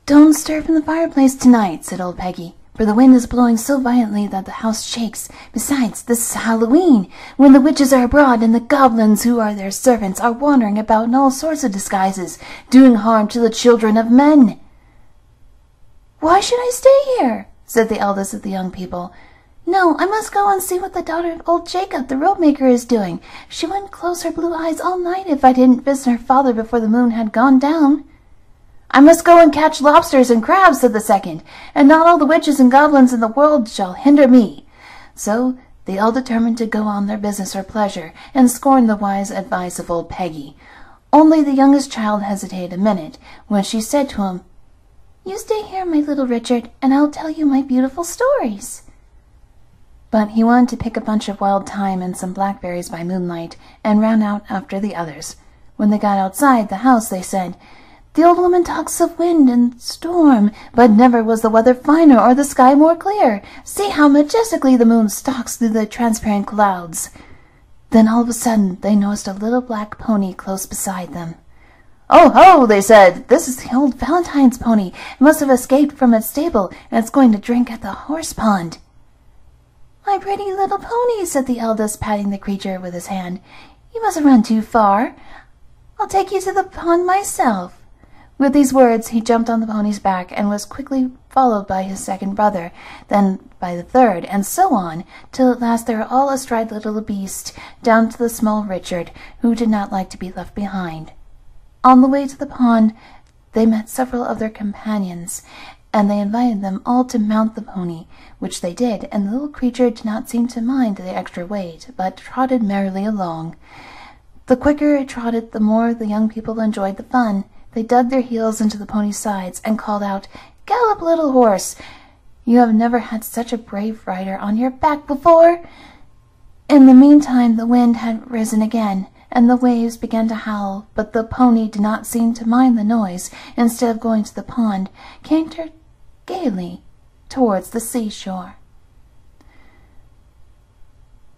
"Don't stir from the fireplace tonight," said old Peggy, "for the wind is blowing so violently that the house shakes. Besides, this is Halloween, when the witches are abroad and the goblins, who are their servants, are wandering about in all sorts of disguises, doing harm to the children of men." "Why should I stay here?" said the eldest of the young people. "No, I must go and see what the daughter of old Jacob, the rope-maker, is doing. She wouldn't close her blue eyes all night if I didn't visit her father before the moon had gone down." "I must go and catch lobsters and crabs," said the second, "and not all the witches and goblins in the world shall hinder me." So they all determined to go on their business or pleasure, and scorned the wise advice of old Peggy. Only the youngest child hesitated a minute, when she said to him, "You stay here, my little Richard, and I'll tell you my beautiful stories." But he wanted to pick a bunch of wild thyme and some blackberries by moonlight, and ran out after the others. When they got outside the house, they said, "The old woman talks of wind and storm, but never was the weather finer or the sky more clear. See how majestically the moon stalks through the transparent clouds." Then all of a sudden they noticed a little black pony close beside them. "Oh, ho!" they said. "This is the old Valentine's pony. It must have escaped from its stable, and it's going to drink at the horse pond." "My pretty little pony," said the eldest, patting the creature with his hand. "You mustn't run too far. I'll take you to the pond myself." With these words he jumped on the pony's back and was quickly followed by his second brother, then by the third, and so on, till at last they were all astride the little beast, down to the small Richard, who did not like to be left behind. On the way to the pond they met several of their companions, and they invited them all to mount the pony, which they did, and the little creature did not seem to mind the extra weight, but trotted merrily along. The quicker it trotted, the more the young people enjoyed the fun. They dug their heels into the pony's sides and called out, "Gallop, little horse! You have never had such a brave rider on your back before." In the meantime the wind had risen again, and the waves began to howl, but the pony did not seem to mind the noise. Instead of going to the pond, cantered gaily towards the seashore.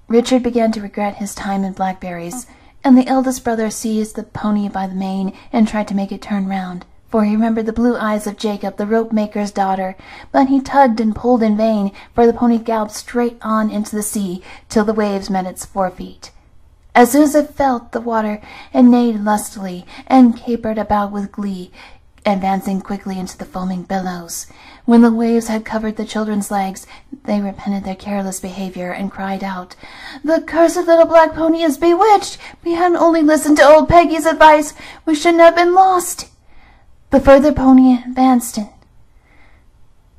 Richard began to regret his time in blackberries, and the eldest brother seized the pony by the mane and tried to make it turn round, for he remembered the blue eyes of Jacob, the rope-maker's daughter. But he tugged and pulled in vain, for the pony galloped straight on into the sea till the waves met its forefeet. As soon as it felt the water, it neighed lustily and capered about with glee, advancing quickly into the foaming billows. When the waves had covered the children's legs, they repented their careless behavior and cried out, "The cursed little black pony is bewitched! We hadn't only listened to old Peggy's advice, we shouldn't have been lost." The further pony advanced,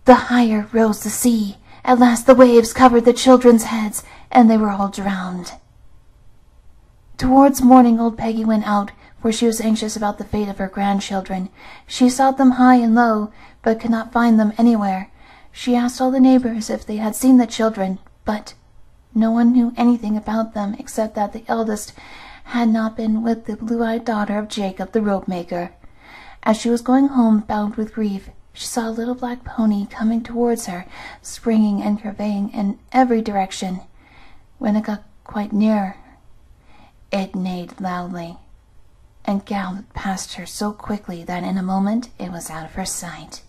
the higher rose the sea. At last the waves covered the children's heads, and they were all drowned. Towards morning old Peggy went out, for she was anxious about the fate of her grandchildren. She sought them high and low, but could not find them anywhere. She asked all the neighbors if they had seen the children, but no one knew anything about them except that the eldest had not been with the blue-eyed daughter of Jacob the rope-maker. As she was going home, bowed with grief, she saw a little black pony coming towards her, springing and curving in every direction. When it got quite near, it neighed loudly and galloped past her so quickly that in a moment it was out of her sight.